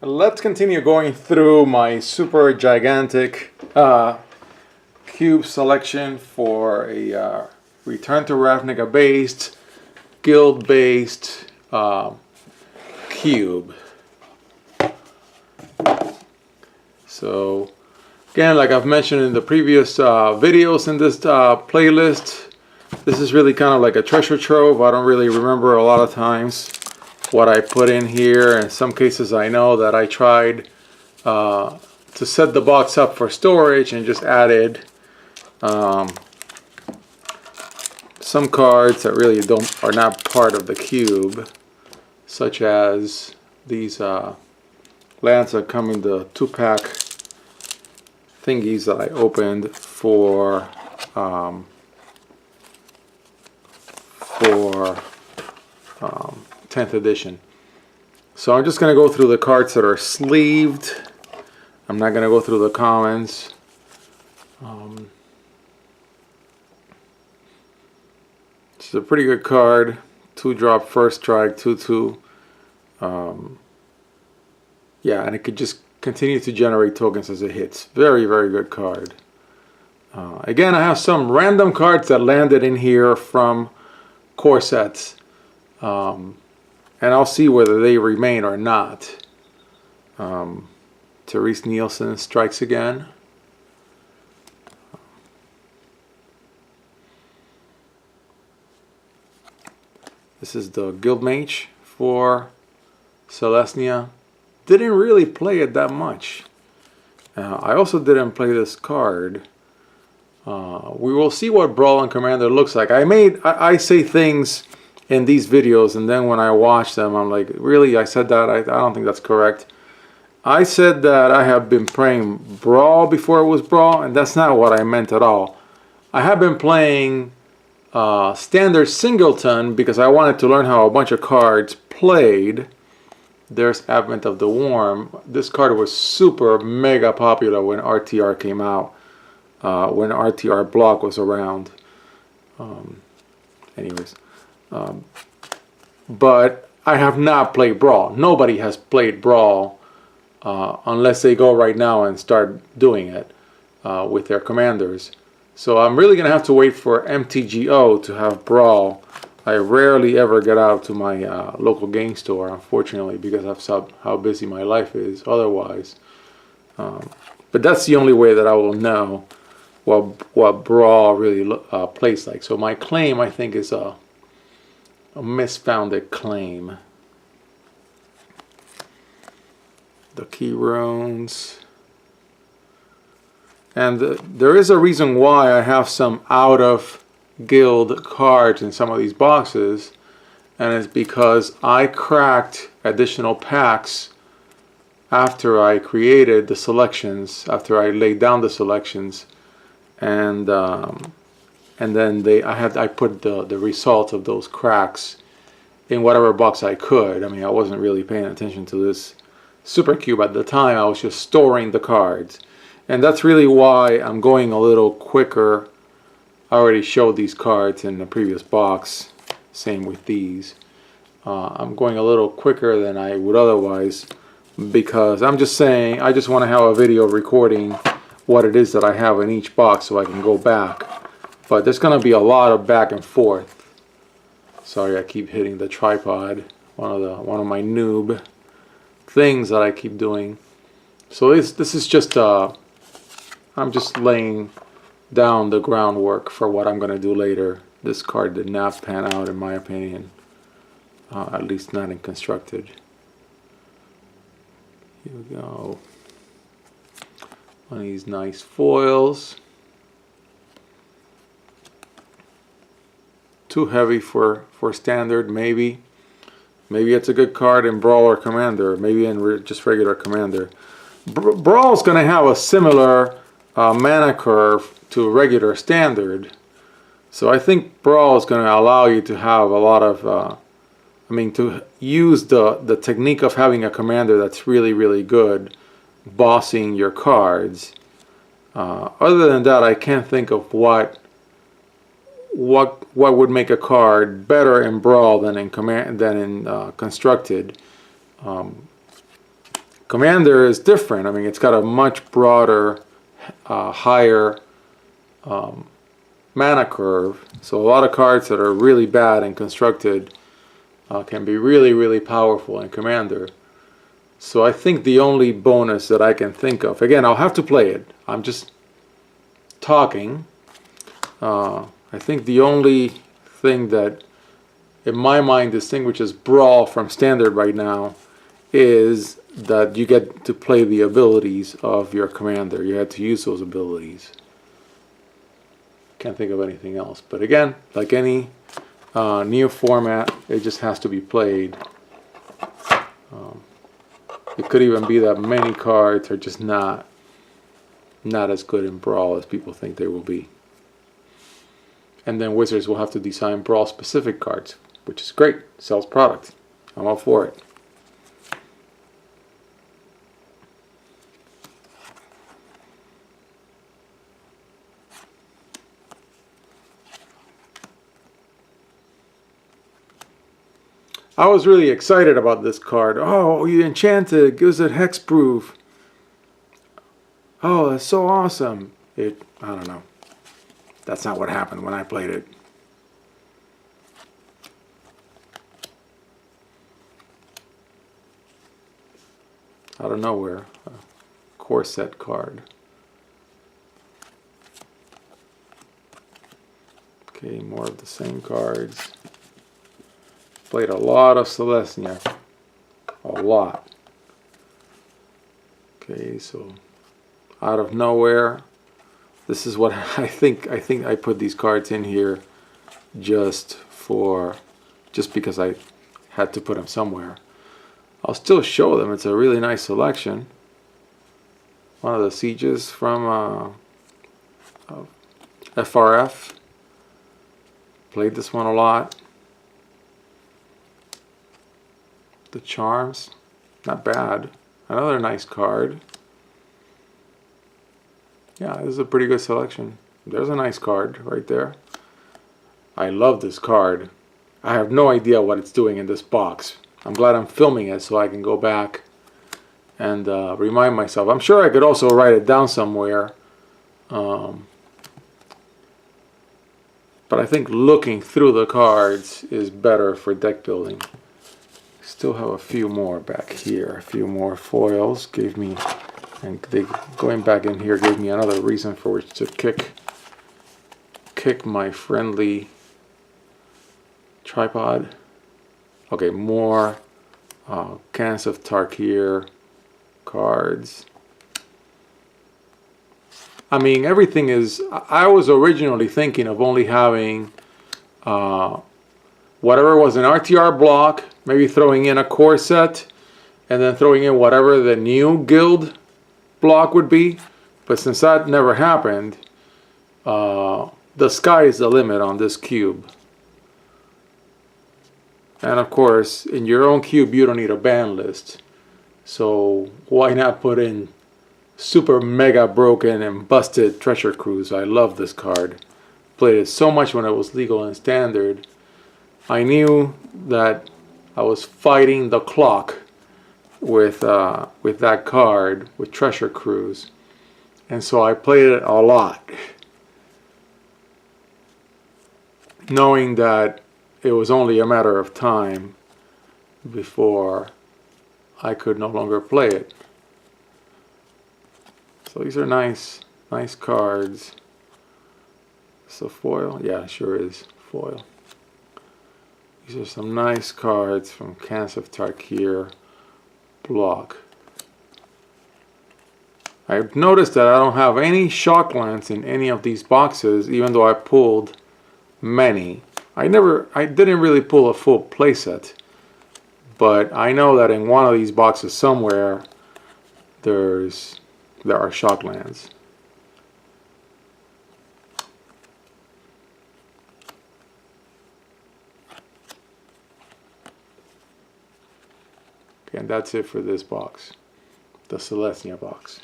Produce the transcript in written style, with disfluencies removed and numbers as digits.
Let's continue going through my super gigantic cube selection for a Return to Ravnica based, guild based cube. So again, like I've mentioned in the previous videos in this playlist, this is really kind of like a treasure trove. I don't really remember a lot of times what I put in here. In some cases I know that I tried to set the box up for storage and just added some cards that really are not part of the cube, such as these lands that come in the 2-pack thingies that I opened for 10th edition. So I'm just going to go through the cards that are sleeved. I'm not going to go through the commons. It's a pretty good card. 2-drop, first strike, 2/2. Yeah, and it could just continue to generate tokens as it hits. Very, very good card. Again, I have some random cards that landed in here from core sets. And I'll see whether they remain or not. Therese Nielsen strikes again. This is the Guildmage for Selesnya. Didn't really play it that much. I also didn't play this card. We will see what Brawl and Commander looks like. I say things in these videos, and then when I watch them, I'm like, really? I said that? I don't think that's correct. I said that I have been playing Brawl before it was Brawl, and that's not what I meant at all. I have been playing Standard Singleton because I wanted to learn how a bunch of cards played. There's Advent of the Worm. This card was super mega popular when RTR came out, when RTR block was around. Anyways. But I have not played Brawl. Nobody has played Brawl unless they go right now and start doing it with their commanders. So I'm really going to have to wait for MTGO to have Brawl. I rarely ever get out to my local game store, unfortunately, because of how busy my life is otherwise. But that's the only way that I will know what Brawl really plays like. So my claim, I think, is a misfounded claim. The key runes. And there is a reason why I have some out of guild cards in some of these boxes, and it's because I cracked additional packs after I created the selections, after I laid down the selections, and then I put the result of those cracks in whatever box I could. I mean, I wasn't really paying attention to this Supercube at the time. I was just storing the cards. And that's really why I'm going a little quicker. I already showed these cards in the previous box. Same with these. I'm going a little quicker than I would otherwise, because I'm just saying, I just want to have a video recording what it is that I have in each box so I can go back. But there's going to be a lot of back and forth. Sorry, I keep hitting the tripod. One of my noob things that I keep doing. So this is just I'm just laying down the groundwork for what I'm going to do later. This card did not pan out in my opinion, at least not in Constructed. Here we go. One of these nice foils. Too heavy for Standard, maybe. Maybe it's a good card in Brawl or Commander. Maybe in just regular Commander. Brawl's going to have a similar mana curve to regular Standard. So I think Brawl is going to allow you to have a lot of... to use the technique of having a commander that's really, really good bossing your cards. Other than that, I can't think of what would make a card better in Brawl than in Constructed. Commander is different. I mean, it's got a much broader, higher mana curve. So a lot of cards that are really bad and constructed can be really, really powerful in Commander. So I think the only bonus that I can think of, again, I'll have to play it. I'm just talking. I think the only thing that in my mind distinguishes Brawl from Standard right now is that you get to play the abilities of your commander. You had to use those abilities. Can't think of anything else. But again, like any new format, it just has to be played. It could even be that many cards are just not as good in Brawl as people think they will be. And then Wizards will have to design Brawl specific cards, which is great. Sells product. I'm all for it. I was really excited about this card. Oh, you enchanted, gives it hexproof. Oh, that's so awesome. I don't know. That's not what happened when I played it. Out of nowhere, a core set card. Okay, more of the same cards. Played a lot of Selesnya. A lot. Okay, so out of nowhere, this is what I think I put these cards in here just because I had to put them somewhere. I'll still show them. It's a really nice selection. One of the sieges from FRF. Played this one a lot. The Charms, not bad. Another nice card. Yeah, this is a pretty good selection. There's a nice card right there. I love this card. I have no idea what it's doing in this box. I'm glad I'm filming it so I can go back and remind myself. I'm sure I could also write it down somewhere. But I think looking through the cards is better for deck building. Still have a few more back here. A few more foils gave me, and going back in here gave me another reason for which to kick my friendly tripod. Okay, more Cans of Tarkir cards. I mean, everything is. I was originally thinking of only having whatever was an RTR block, maybe throwing in a core set, and then throwing in whatever the new guild block would be. But since that never happened, the sky is the limit on this cube. And of course, in your own cube, you don't need a ban list. So why not put in super mega broken and busted Treasure Cruise? I love this card. Played it so much when it was legal and standard. I knew that I was fighting the clock with that card, with Treasure Cruise. And so I played it a lot, knowing that it was only a matter of time before I could no longer play it. So these are nice cards. So foil? Yeah, sure is foil. These are some nice cards from Cans of Tarkir block. I've noticed that I don't have any Shocklands in any of these boxes, even though I pulled many. I didn't really pull a full playset, but I know that in one of these boxes somewhere there are Shocklands. Okay, and that's it for this box, the Selesnya box.